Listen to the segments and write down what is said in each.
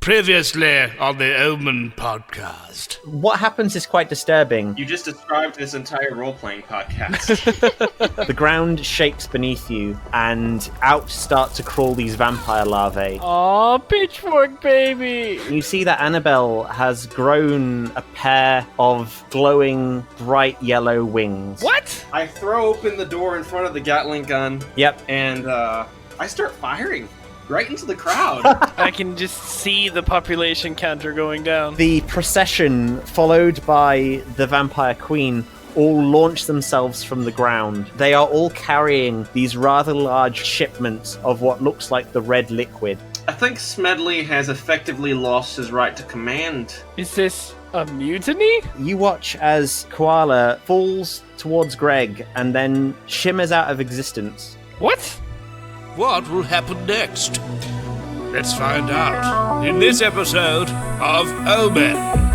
Previously on the O.M.E.N. podcast. What happens is quite disturbing. You just described this entire role-playing podcast. The ground shakes beneath you, and out start to crawl these vampire larvae. Aw, pitchfork baby! You see that Annabelle has grown a pair of glowing, bright yellow wings. What? I throw open the door in front of the Gatling gun. Yep. And I start firing right into the crowd. I can just see the population counter going down. The procession, followed by the vampire queen, all launch themselves from the ground. They are all carrying these rather large shipments of what looks like the red liquid. I think Smedley has effectively lost his right to command. Is this a mutiny? You watch as Koala falls towards Greg and then shimmers out of existence. What? What will happen next? Let's find out in this episode of O.M.E.N.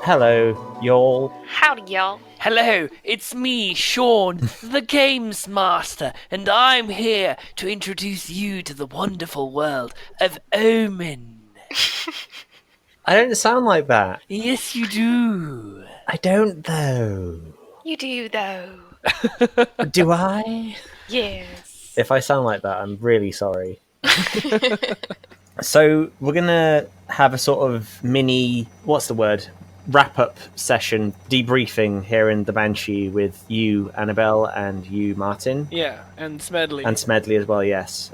Hello, y'all. Howdy, y'all. Hello, it's me, Sean, the Games Master, and I'm here to introduce you to the wonderful world of O.M.E.N. I don't sound like that. Yes, you do. I don't, though. You do, though. Do I? Yes. If I sound like that, I'm really sorry. So, we're gonna have a sort of mini, what's the word? Wrap-up session, debriefing here in the Banshee with you, Annabelle, and you, Martin. Yeah, and Smedley. And Smedley as well, yes.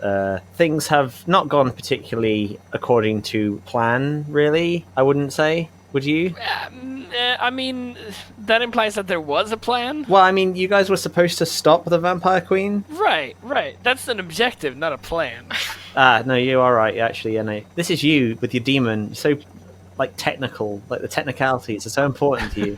Things have not gone particularly according to plan, really, I wouldn't say. Would you? I mean, that implies that there was a plan. Well, I mean, you guys were supposed to stop the Vampire Queen. Right. That's an objective, not a plan. No, you are right, actually, yeah, no. This is you with your demon. So, technical, the technicalities are so important to you.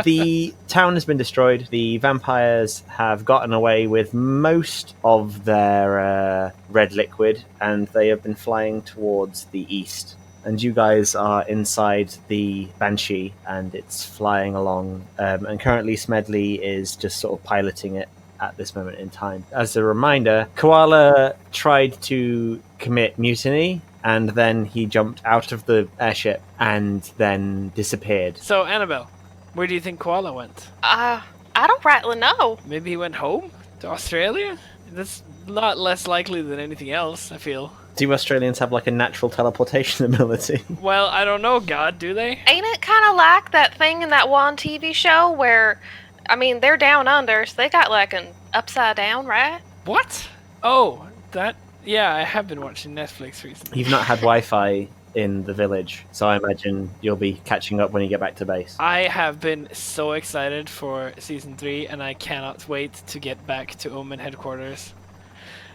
The town has been destroyed. The vampires have gotten away with most of their red liquid, and they have been flying towards the east. And you guys are inside the Banshee, and it's flying along. And currently Smedley is just sort of piloting it at this moment in time. As a reminder, Koala tried to commit mutiny, and then he jumped out of the airship and then disappeared. So, Annabelle, where do you think Koala went? I don't rightly know. Maybe he went home? To Australia? That's a lot less likely than anything else, I feel. Do Australians have a natural teleportation ability? Well, I don't know, God, do they? Ain't it kind of like that thing in that one TV show where, they're down under, so they got an upside down, right? What? Oh, that... Yeah, I have been watching Netflix recently. You've not had Wi-Fi in the village, so I imagine you'll be catching up when you get back to base. I have been so excited for Season 3, and I cannot wait to get back to O.M.E.N headquarters.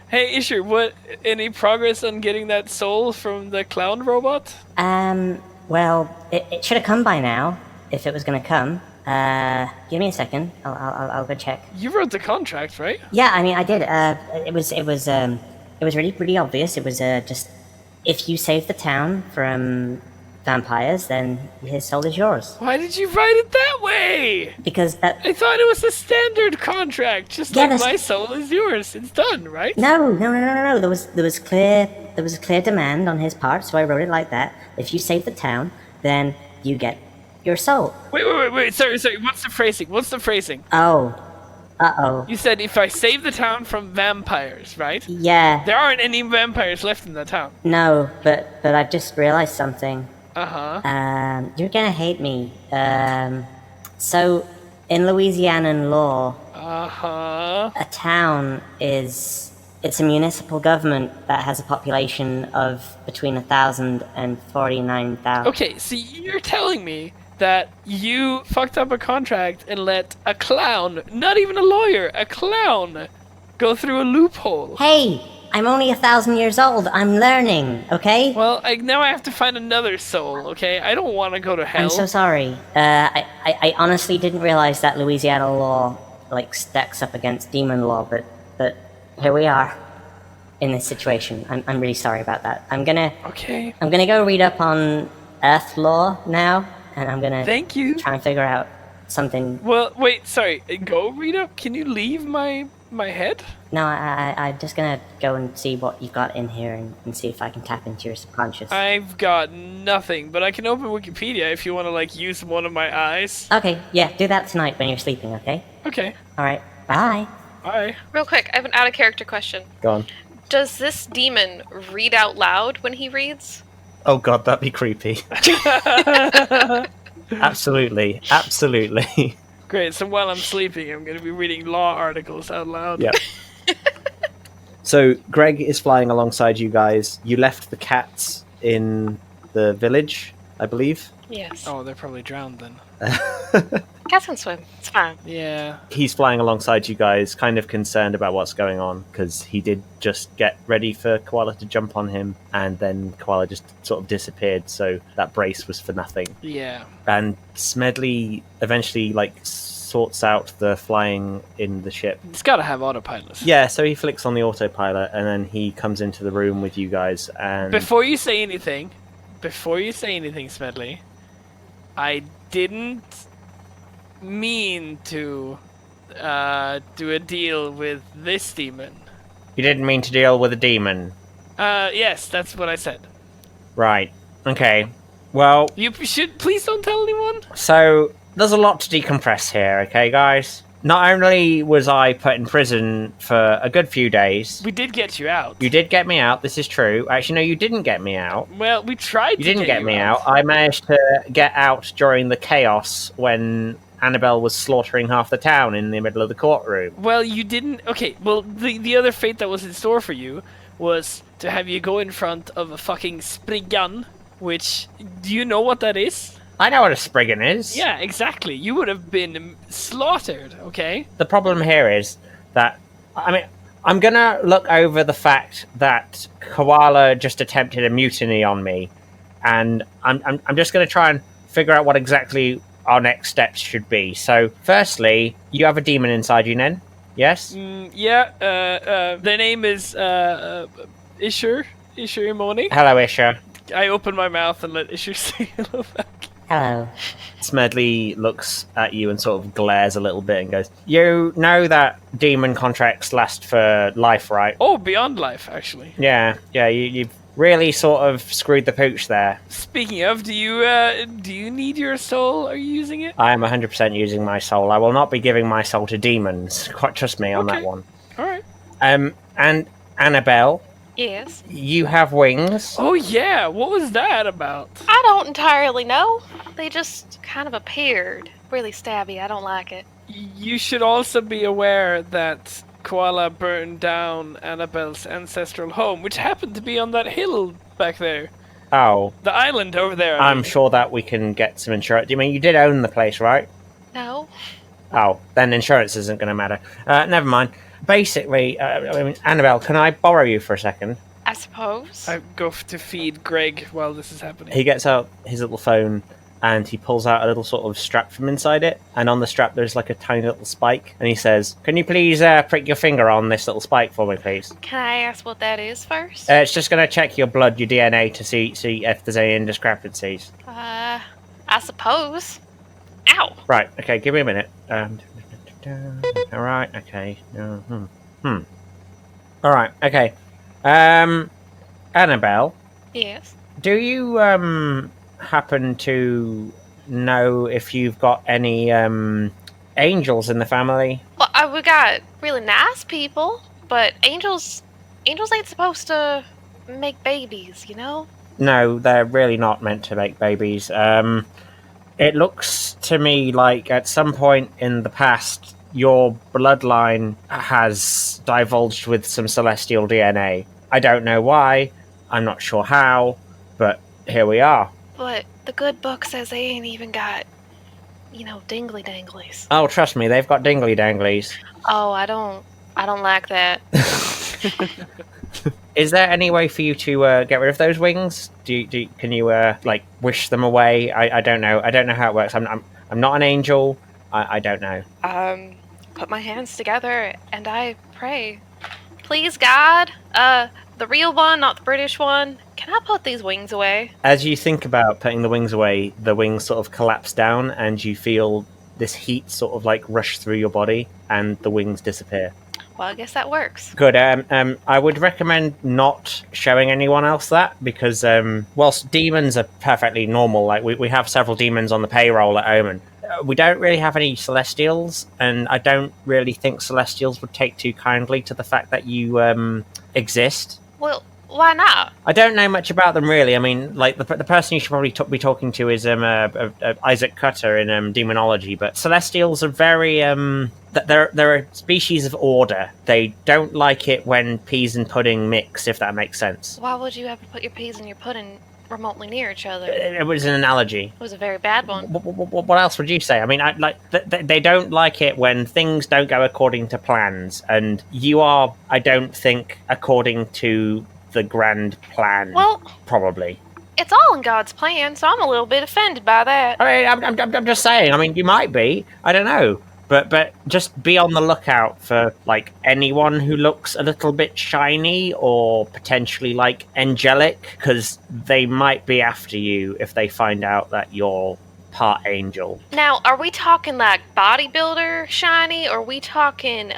Hey, Isher, any progress on getting that soul from the clown robot? Well, it should have come by now, if it was going to come. Give me a second. I'll go check. You wrote the contract, right? Yeah, I did. It was really pretty obvious. It was just, if you save the town from vampires, then his soul is yours. Why did you write it that way? Because that... I thought it was a standard contract, just like my soul is yours. It's done, right? No. There was a clear demand on his part, so I wrote it like that. If you save the town, then you get your soul. Wait. Sorry. What's the phrasing? Oh. Uh-oh. You said if I save the town from vampires, right? Yeah. There aren't any vampires left in the town. No, but I've just realized something. Uh-huh. You're gonna hate me. So, in Louisiana law... Uh-huh. A town it's a municipal government that has a population of between 1,000 and 49,000. Okay, so you're telling me that you fucked up a contract and let a clown, not even a lawyer, a clown, go through a loophole. Hey, I'm only 1,000 years old. I'm learning, okay? Well, now I have to find another soul, okay? I don't want to go to hell. I'm so sorry. I honestly didn't realize that Louisiana law, like, stacks up against demon law, but here we are in this situation. I'm really sorry about that. I'm gonna go read up on Earth law now, and I'm gonna Thank you. try and figure out something. Well, wait, sorry. Go read up. Can you leave my head? No, I'm just gonna go and see what you've got in here and see if I can tap into your subconscious. I've got nothing, but I can open Wikipedia if you want to, like, use one of my eyes. Okay, yeah, do that tonight when you're sleeping, okay? Okay. Alright, bye. Bye. Real quick, I have an out-of-character question. Go on. Does this demon read out loud when he reads? Oh god, that'd be creepy. Absolutely. Great, so while I'm sleeping, I'm going to be reading law articles out loud. Yeah. So Greg is flying alongside you guys. You left the cats in the village, I believe. Yes. Oh, they're probably drowned then. Cats can swim. It's fine. Yeah. He's flying alongside you guys, kind of concerned about what's going on, because he did just get ready for Koala to jump on him, and then Koala just sort of disappeared, so that brace was for nothing. Yeah. And Smedley eventually, like, sorts out the flying in the ship. It's got to have autopilot. Yeah, so he flicks on the autopilot, and then he comes into the room with you guys, and... Before you say anything, Smedley, I didn't mean to do a deal with this demon. You didn't mean to deal with a demon? Yes, that's what I said. Right. Okay. Well... You should... Please don't tell anyone. So, there's a lot to decompress here, okay, guys? Not only was I put in prison for a good few days... We did get you out. You did get me out, this is true. Actually, no, you didn't get me out. Well, we tried to You didn't get me out. I managed to get out during the chaos when Annabelle was slaughtering half the town in the middle of the courtroom. Well, you didn't... Okay, well, the other fate that was in store for you was to have you go in front of a fucking spriggan, which... Do you know what that is? I know what a spriggan is. Yeah, exactly. You would have been slaughtered, okay? The problem here is that... I mean, I'm gonna look over the fact that Koala just attempted a mutiny on me, and I'm just gonna try and figure out what exactly our next steps should be. So, firstly, you have a demon inside you, Nen? Yes? Yeah, the name is, Isher Imoni. Hello, Isha. I open my mouth and let Isher say hello back. Hello. Smedley looks at you and sort of glares a little bit and goes, "You know that demon contracts last for life, right?" Oh, beyond life, actually. Yeah, you've really sort of screwed the pooch there. Speaking of, do you need your soul? Are you using it? I am 100% using my soul. I will not be giving my soul to demons. Quite trust me on that one. Alright. And Annabelle, Yes. you have wings. Oh yeah, what was that about? I don't entirely know. They just kind of appeared. Really stabby. I don't like it. You should also be aware that Koala burned down Annabelle's ancestral home, which happened to be on that hill back there. Oh, The island over there. I'm sure that we can get some insurance. I mean, you did own the place, right? No. Oh, then insurance isn't going to matter. Never mind. Basically, Annabelle, can I borrow you for a second? I suppose. I go to feed Greg while this is happening. He gets out his little phone and he pulls out a little sort of strap from inside it. And on the strap, there's like a tiny little spike. And he says, "Can you please prick your finger on this little spike for me, please?" Can I ask what that is first? It's just going to check your blood, your DNA, to see if there's any indiscrepancies. I suppose. Ow. Right, okay, give me a minute. Alright, okay. Alright, okay. Annabelle, Yes. do you happen to know if you've got any angels in the family? Well, we got really nice people, but angels ain't supposed to make babies, you know? No, they're really not meant to make babies. It looks to me like at some point in the past, your bloodline has divulged with some celestial DNA. I don't know why, I'm not sure how, but here we are. but the good book says they ain't even got, dingly danglies. Oh, trust me, they've got dingly danglies. Oh, I don't like that. Is there any way for you to get rid of those wings? Can you wish them away? I don't know. I don't know how it works. I'm not an angel. I don't know. Put my hands together and I pray. Please, God, the real one, not the British one. Can I put these wings away? As you think about putting the wings away, the wings sort of collapse down, and you feel this heat sort of rush through your body, and the wings disappear. Well, I guess that works. Good. I would recommend not showing anyone else that, because whilst demons are perfectly normal, we have several demons on the payroll at O.M.E.N, we don't really have any celestials, and I don't really think celestials would take too kindly to the fact that you exist. Well, why not? I don't know much about them, really. I mean, the person you should probably be talking to is Isaac Cutter in demonology, but celestials are very... They're a species of order. They don't like it when peas and pudding mix, if that makes sense. Why would you ever put your peas and your pudding remotely near each other? It was an analogy. It was a very bad one. What else would you say? I mean, they don't like it when things don't go according to plans, and you are, I don't think, according to the grand plan. Well, probably. It's all in God's plan, so I'm a little bit offended by that. I mean, I'm just saying. I mean, you might be. I don't know. But just be on the lookout for, anyone who looks a little bit shiny or potentially, angelic, because they might be after you if they find out that you're part angel. Now, are we talking, bodybuilder shiny, or are we talking,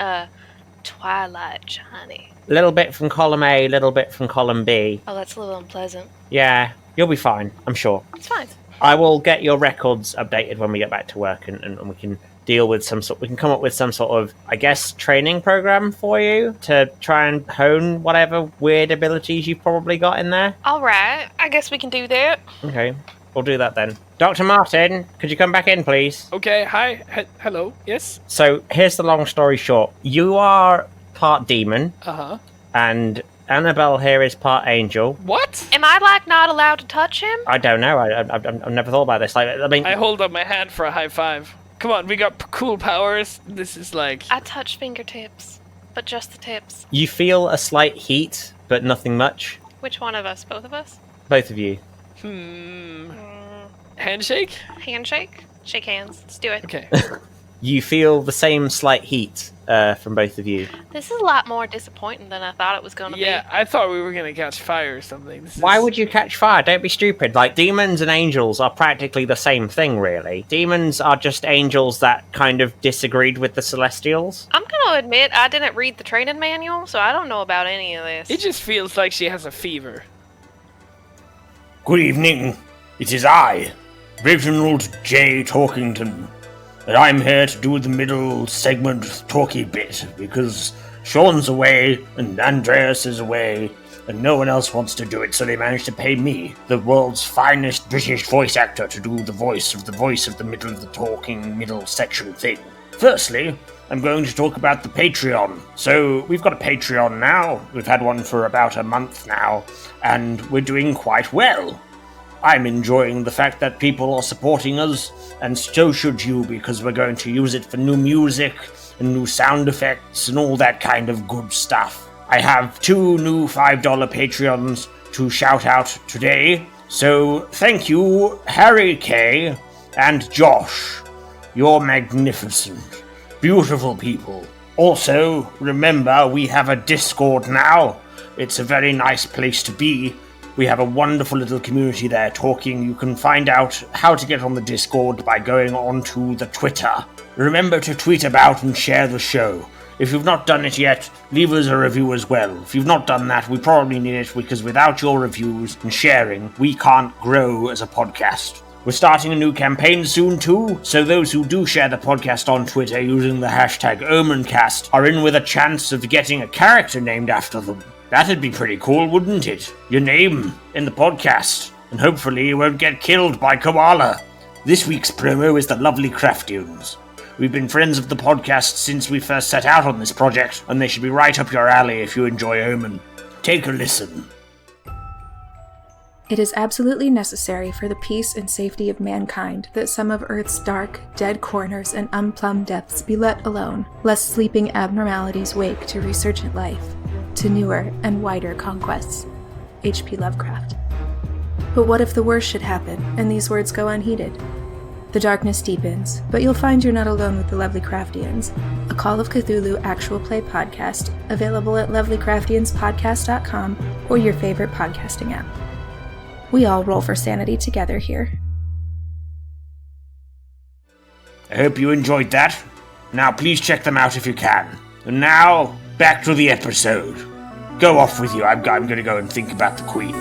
Twilight shiny? A little bit from column A, a little bit from column B. Oh, that's a little unpleasant. Yeah, you'll be fine, I'm sure. It's fine. I will get your records updated when we get back to work, and we can deal with we can come up with some sort of, I guess, training program for you to try and hone whatever weird abilities you've probably got in there. All right, I guess we can do that. Okay, we'll do that then. Dr. Martin, could you come back in, please? Okay, hi. Hello, yes? So, here's the long story short. You are part demon. Uh-huh. And Annabelle here is part angel. What? Am I, not allowed to touch him? I don't know. I've never thought about this. I hold up my hand for a high five. Come on, we got cool powers. This is I touch fingertips, but just the tips. You feel a slight heat, but nothing much. Which one of us? Both of us? Both of you. Handshake? Handshake? Shake hands. Let's do it. Okay. You feel the same slight heat from both of you. This is a lot more disappointing than I thought it was going to be. Yeah, I thought we were going to catch fire or something. Why would you catch fire? Don't be stupid. Demons and angels are practically the same thing, really. Demons are just angels that kind of disagreed with the Celestials. I'm going to admit I didn't read the training manual, so I don't know about any of this. It just feels like she has a fever. Good evening. It is I, Reginald J. Torkington. And I'm here to do the middle segment talky bit, because Sean's away, and Andreas is away, and no one else wants to do it, so they managed to pay me, the world's finest British voice actor, to do the voice of the middle of the talking middle section thing. Firstly, I'm going to talk about the Patreon. So, we've got a Patreon now, we've had one for about a month now, and we're doing quite well. I'm enjoying the fact that people are supporting us, and so should you, because we're going to use it for new music and new sound effects and all that kind of good stuff. I have 2 new $5 Patreons to shout out today, so thank you, Harry K. and Josh. You're magnificent. Beautiful people. Also, remember, we have a Discord now. It's a very nice place to be. We have a wonderful little community there talking. You can find out how to get on the Discord by going on to the Twitter. Remember to tweet about and share the show. If you've not done it yet, leave us a review as well. If you've not done that, we probably need it, because without your reviews and sharing, we can't grow as a podcast. We're starting a new campaign soon too, so those who do share the podcast on Twitter using the hashtag OMENcast are in with a chance of getting a character named after them. That'd be pretty cool, wouldn't it? Your name in the podcast, and hopefully you won't get killed by Koala. This week's promo is the lovely Craftunes. We've been friends of the podcast since we first set out on this project, and they should be right up your alley if you enjoy O.M.E.N. Take a listen. It is absolutely necessary for the peace and safety of mankind that some of Earth's dark, dead corners and unplumbed depths be let alone, lest sleeping abnormalities wake to resurgent life, to newer and wider conquests. H.P. Lovecraft. But what if the worst should happen, and these words go unheeded? The darkness deepens, but you'll find you're not alone with the Lovely Craftians, a Call of Cthulhu actual play podcast, available at lovelycraftianspodcast.com or your favorite podcasting app. We all roll for sanity together here. I hope you enjoyed that. Now please check them out if you can. And now, back to the episode. Go off with you, I'm gonna go and think about the Queen.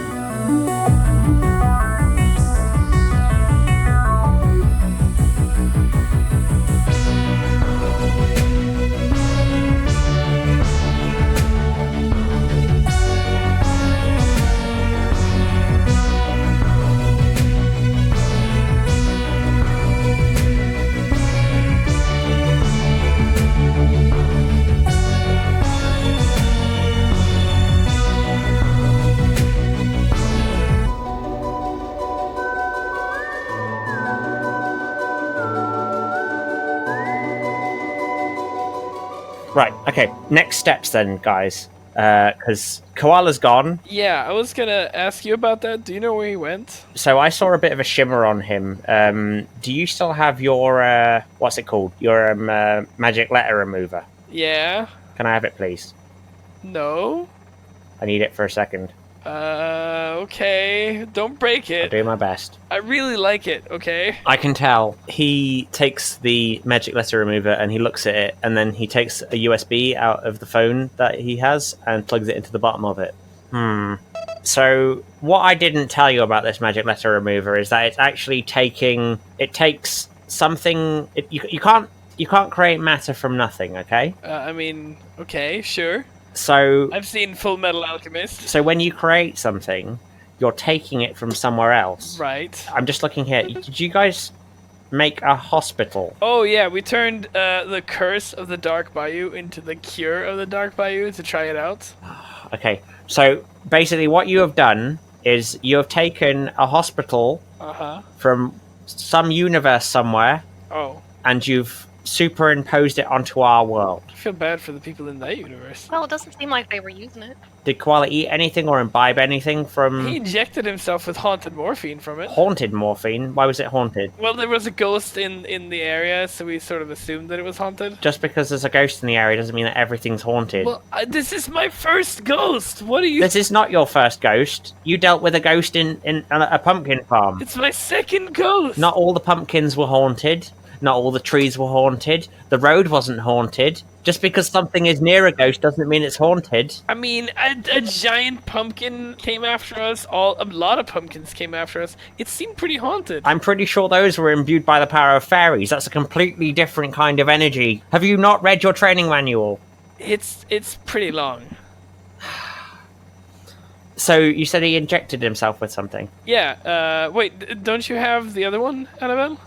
Right, okay. Next steps then, guys. Because Koala's gone. Yeah, I was gonna ask you about that. Do you know where he went? So I saw a bit of a shimmer on him. Do you still have your, what's it called? Your magic letter remover? Yeah. Can I have it, please? No. I need it for a second. Okay. Don't break I'll it. do my best. I really like it, okay? I can tell. He takes the magic letter remover and he looks at it, and then he takes a USB out of the phone that he has and plugs it into the bottom of it. So what I didn't tell you about this magic letter remover is that it's actually takes something. You can't create matter from nothing. Okay. Okay, sure. So I've seen Full Metal Alchemist. So when you create something, you're taking it from somewhere else. Right. I'm just looking here. Did you guys make a hospital? Oh yeah, we turned the curse of the Dark Bayou into the cure of the Dark Bayou to try it out. Okay, so basically what you have done is you have taken a hospital from some universe somewhere, and you've superimposed it onto our world. I feel bad for the people in that universe. Well, it doesn't seem like they were using it. Did Koala eat anything or imbibe anything from... He injected himself with haunted morphine from it. Haunted morphine? Why was it haunted? Well, there was a ghost in the area, so we sort of assumed that it was haunted. Just because there's a ghost in the area doesn't mean that everything's haunted. Well, this is my first ghost! What are you... This is not your first ghost. You dealt with a ghost in a pumpkin farm. It's my second ghost! Not all the pumpkins were haunted. Not all the trees were haunted. The road wasn't haunted. Just because something is near a ghost doesn't mean it's haunted. I mean, a giant pumpkin came after us. A lot of pumpkins came after us. It seemed pretty haunted. I'm pretty sure those were imbued by the power of fairies. That's a completely different kind of energy. Have you not read your training manual? It's pretty long. So you said he injected himself with something? Yeah. Wait, don't you have the other one, Annabelle?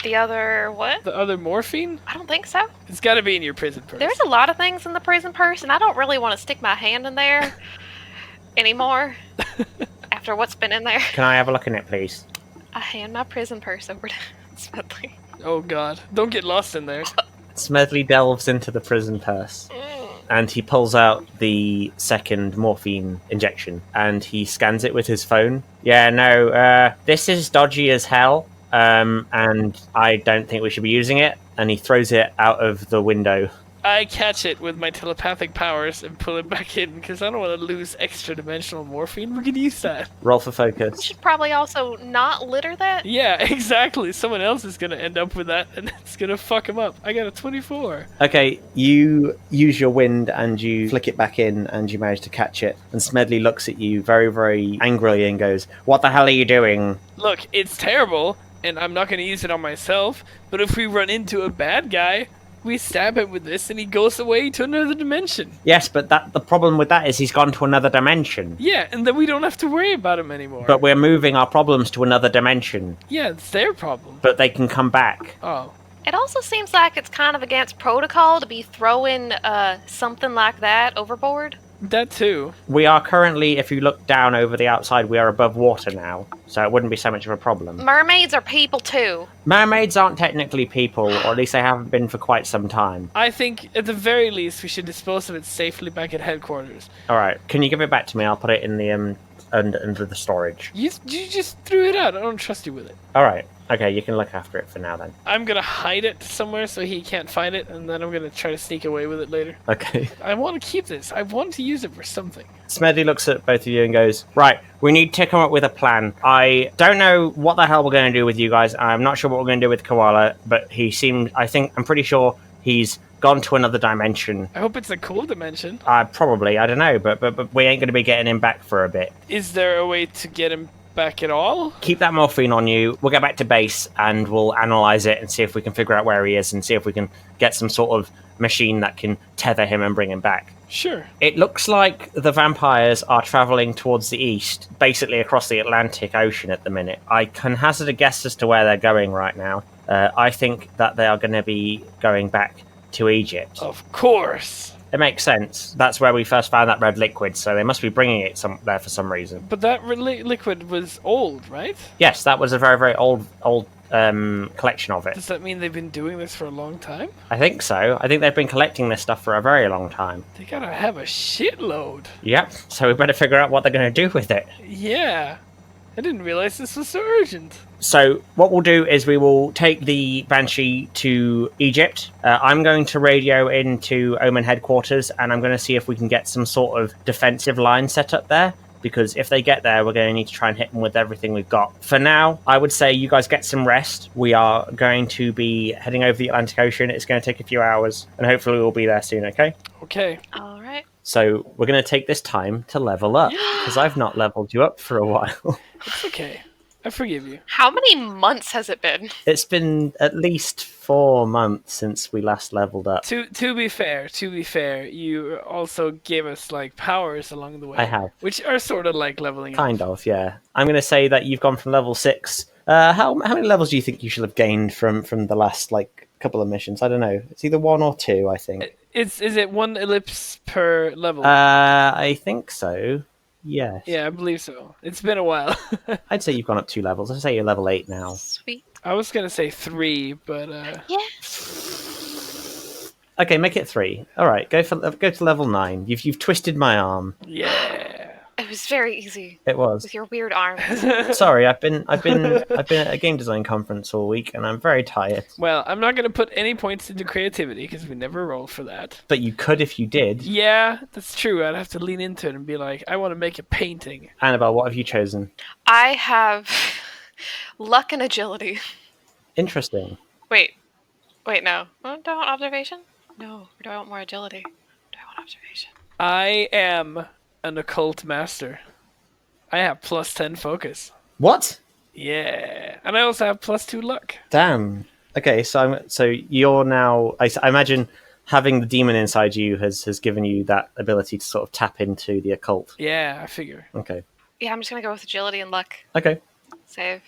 The other what? The other morphine? I don't think so. It's got to be in your prison purse. There's a lot of things in the prison purse, and I don't really want to stick my hand in there anymore after what's been in there. Can I have a look in it, please? I hand my prison purse over to Smedley. Oh god, don't get lost in there. Smedley delves into the prison purse. And he pulls out the second morphine injection, and he scans it with his phone. Yeah, no, this is dodgy as hell. And I don't think we should be using it. And he throws it out of the window. I catch it with my telepathic powers and pull it back in because I don't want to lose extra dimensional morphine. We can use that. Roll for We focus. should probably also not litter that. Yeah, exactly. Someone else is going to end up with that and it's going to fuck him up. I got a 24. Okay, you use your wind and you flick it back in and you manage to catch it. And Smedley looks at you very, very angrily and goes, "What the hell are you doing?" Look, it's terrible. And I'm not going to use it on myself, but if we run into a bad guy, we stab him with this and he goes away to another dimension. Yes, but the problem with that is he's gone to another dimension. Yeah, and then we don't have to worry about him anymore. But we're moving our problems to another dimension. Yeah, it's their problem. But they can come back. Oh. It also seems like it's kind of against protocol to be throwing something like that overboard. That too. We are currently, if you look down over the outside, we are above water now, so it wouldn't be so much of a problem. Mermaids are people too. Mermaids aren't technically people, or at least they haven't been for quite some time. I think at the very least we should dispose of it safely back at headquarters. All right, can you give it back to me? I'll put it in the under the storage. You just threw it out. I don't trust you with it. All right. Okay, you can look after it for now then. I'm gonna hide it somewhere so he can't find it, and then I'm gonna try to sneak away with it later. Okay. I want to keep this. I want to use it for something. Smedley looks at both of you and goes, right, we need to come up with a plan. I don't know what the hell we're going to do with you guys. I'm not sure what we're going to do with Koala, but I'm pretty sure he's gone to another dimension. I hope it's a cool dimension. Probably, I don't know, but we ain't going to be getting him back for a bit. Is there a way to get him back at all? Keep that morphine on you. We'll get back to base and we'll analyze it and see if we can figure out where he is and see if we can get some sort of machine that can tether him and bring him back. Sure. It looks like the vampires are traveling towards the east, basically across the Atlantic Ocean at the minute. I can hazard a guess as to where they're going right now. I think that they are going to be going back to Egypt. Of course. It makes sense. That's where we first found that red liquid, so they must be bringing it there for some reason. But that liquid was old, right? Yes, that was a very, very old collection of it. Does that mean they've been doing this for a long time? I think so. I think they've been collecting this stuff for a very long time. They gotta have a shitload. Yep, so we better figure out what they're going to do with it. Yeah. I didn't realize this was so urgent. So what we'll do is we will take the Banshee to Egypt. I'm going to radio into O.M.E.N headquarters, and I'm going to see if we can get some sort of defensive line set up there. Because if they get there, we're going to need to try and hit them with everything we've got. For now, I would say you guys get some rest. We are going to be heading over the Atlantic Ocean. It's going to take a few hours, and hopefully we'll be there soon, okay? Okay. All right. So we're going to take this time to level up, because I've not leveled you up for a while. It's okay. I forgive you. How many months has it been? It's been at least 4 months since we last leveled up. To be fair, you also gave us like powers along the way. I have. Which are sort of like leveling up. Kind of, yeah. I'm going to say that you've gone from level 6. How many levels do you think you should have gained from the last like couple of missions? I don't know. It's either 1 or 2, I think. Is it 1 ellipse per level? I think so. Yes. Yeah, I believe so. It's been a while. I'd say you've gone up 2 levels. I'd say you're level 8 now. Sweet. I was gonna say 3, but Yeah. Okay, make it 3. All right, go to level 9. You've twisted my arm. yeah. It was very easy It was. with your weird arms. Sorry, I've been at a game design conference all week, and I'm very tired. Well, I'm not gonna put any points into creativity because we never rolled for that. But you could if you did. Yeah, that's true. I'd have to lean into it and be like, I want to make a painting. Annabelle, what have you chosen? I have luck and agility. Interesting. Wait, no. Oh, do I want observation? No. Or do I want more agility? Do I want observation? I am an occult master. I have plus 10 focus. What? Yeah, and I also have plus 2 luck. Damn. Okay, so you're now. I imagine having the demon inside you has given you that ability to sort of tap into the occult. Yeah, I figure. Okay. Yeah, I'm just gonna go with agility and luck. Okay. Save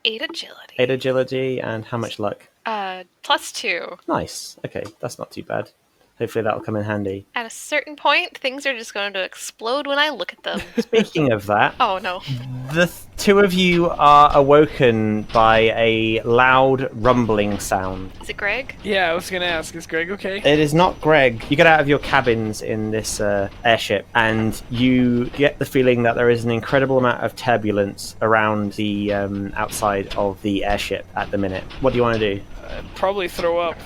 8 agility. 8 agility and how much luck? Plus 2. Nice. Okay, that's not too bad. Hopefully that'll come in handy. At a certain point, things are just going to explode when I look at them. Speaking of that, Oh no. the two of you are awoken by a loud rumbling sound. Is it Greg? Yeah, I was gonna ask, is Greg okay? It is not Greg. You get out of your cabins in this airship, and you get the feeling that there is an incredible amount of turbulence around the outside of the airship at the minute. What do you want to do? I'd probably throw up.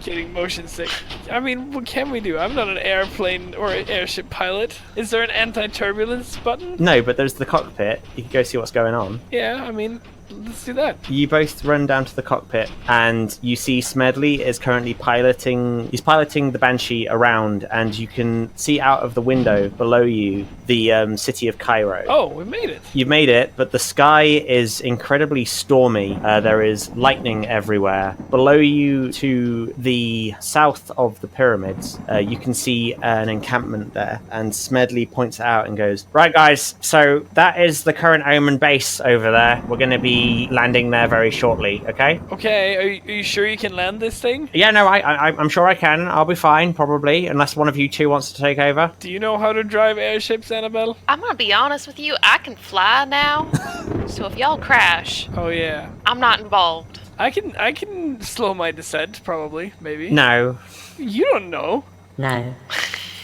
Getting motion sick. I mean, what can we do? I'm not an airplane or an airship pilot. Is there an anti-turbulence button? No, but there's the cockpit. You can go see what's going on. Yeah, I mean, let's do that. You both run down to the cockpit, and you see Smedley is currently piloting. He's piloting the Banshee around, and you can see out of the window below you the city of Cairo. Oh, we made it. You've made it, but the sky is incredibly stormy. There is lightning everywhere. Below you, to the south of the pyramids, you can see an encampment there, and Smedley points it out and goes, "Right, guys, so that is the current O.M.E.N base over there. We're going to be be landing there very shortly, okay? Okay, are you sure you can land this thing? Yeah, no, I'm sure I can. I'll be fine, probably, unless one of you two wants to take over. Do you know how to drive airships, Annabelle? I'm gonna be honest with you, I can fly now. So if y'all crash, Oh yeah. I'm not involved. I can slow my descent, probably, maybe. No. You don't know. No.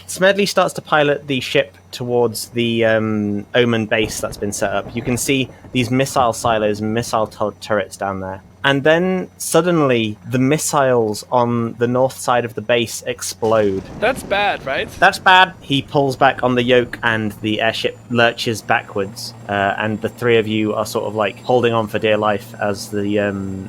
Smedley starts to pilot the ship towards the O.M.E.N base that's been set up. You can see these missile silos and missile turrets down there. And then, suddenly, the missiles on the north side of the base explode. That's bad, right? That's bad. He pulls back on the yoke and the airship lurches backwards. And the three of you are sort of like holding on for dear life as the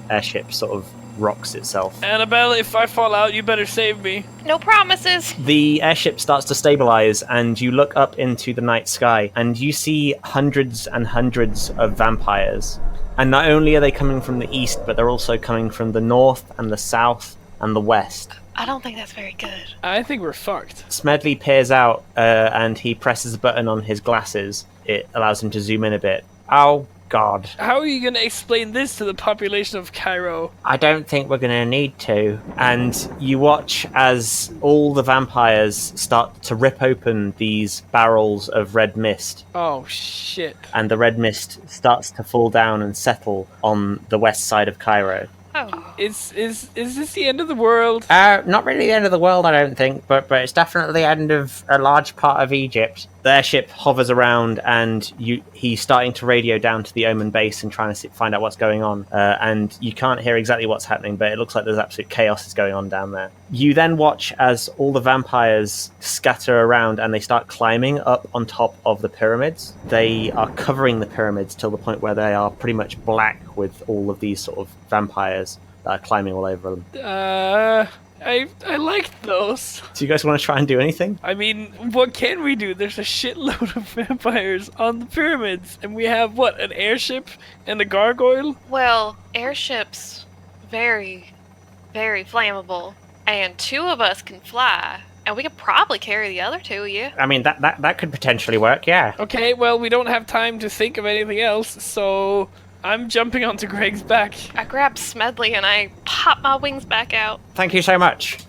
airship sort of rocks itself. Annabelle, if I fall out, you better save me. No promises. The airship starts to stabilize, and you look up into the night sky, and you see hundreds and hundreds of vampires. And not only are they coming from the east, but they're also coming from the north and the south and the west. I don't think that's very good. I think we're fucked. Smedley peers out, and he presses a button on his glasses. It allows him to zoom in a bit. Oh, God. How are you going to explain this to the population of Cairo? I don't think we're going to need to. And you watch as all the vampires start to rip open these barrels of red mist. Oh, shit. And the red mist starts to fall down and settle on the west side of Cairo. Oh. Is this the end of the world? Not really the end of the world, I don't think, but it's definitely the end of a large part of Egypt. The airship hovers around, and he's starting to radio down to the O.M.E.N base and trying to find out what's going on. And you can't hear exactly what's happening, but it looks like there's absolute chaos is going on down there. You then watch as all the vampires scatter around, and they start climbing up on top of the pyramids. They are covering the pyramids till the point where they are pretty much black with all of these sort of vampires that are climbing all over them. I liked those. Do you guys want to try and do anything? I mean, what can we do? There's a shitload of vampires on the pyramids, and we have, what, an airship and a gargoyle? Well, airships, very, very flammable. And two of us can fly. And we could probably carry the other two of you. I mean, that could potentially work, yeah. Okay, well, we don't have time to think of anything else, so I'm jumping onto Greg's back. I grab Smedley and I pop my wings back out. Thank you so much.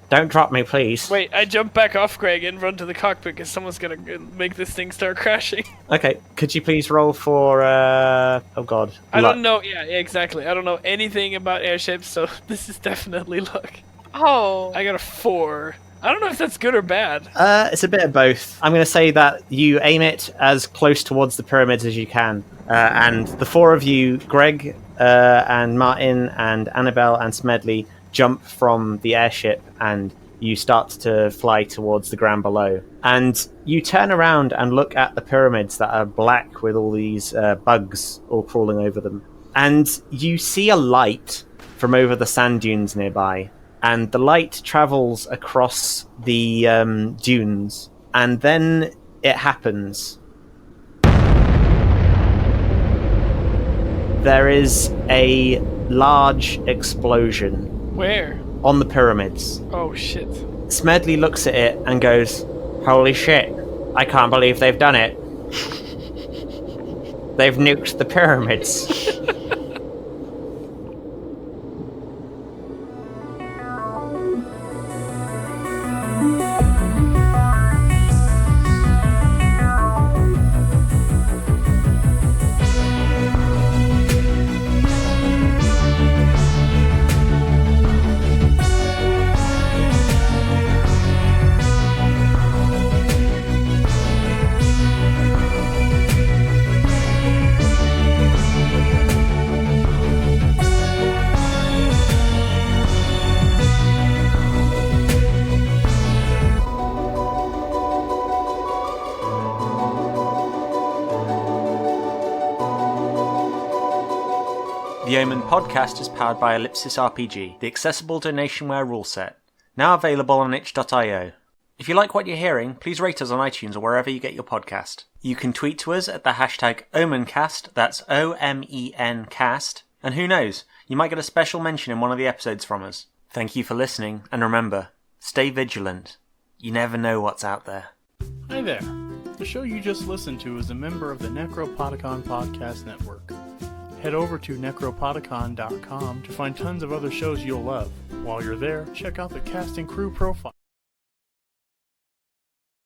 Don't drop me, please. Wait, I jump back off Greg and run to the cockpit because someone's gonna make this thing start crashing. Okay, could you please roll for, oh god. I don't know, yeah, exactly. I don't know anything about airships, so this is definitely luck. Oh. I got a 4. I don't know if that's good or bad. It's a bit of both. I'm going to say that you aim it as close towards the pyramids as you can. And the four of you, Greg and Martin and Annabelle and Smedley, jump from the airship and you start to fly towards the ground below. And you turn around and look at the pyramids that are black with all these bugs all crawling over them. And you see a light from over the sand dunes nearby. And the light travels across the dunes, and then it happens. There is a large explosion. Where? On the pyramids. Oh, shit. Smedley looks at it and goes, "Holy shit, I can't believe they've done it. They've nuked the pyramids." The O.M.E.N podcast is powered by Ellipsis RPG, the accessible donationware rule set. Now available on itch.io. If you like what you're hearing, please rate us on iTunes or wherever you get your podcast. You can tweet to us at the hashtag OMENcast, that's O-M-E-N cast, and who knows, you might get a special mention in one of the episodes from us. Thank you for listening, and remember, stay vigilant. You never know what's out there. Hi there. The show you just listened to is a member of the Necropodicon Podcast Network. Head over to necropodicon.com to find tons of other shows you'll love. While you're there, check out the cast and crew profile.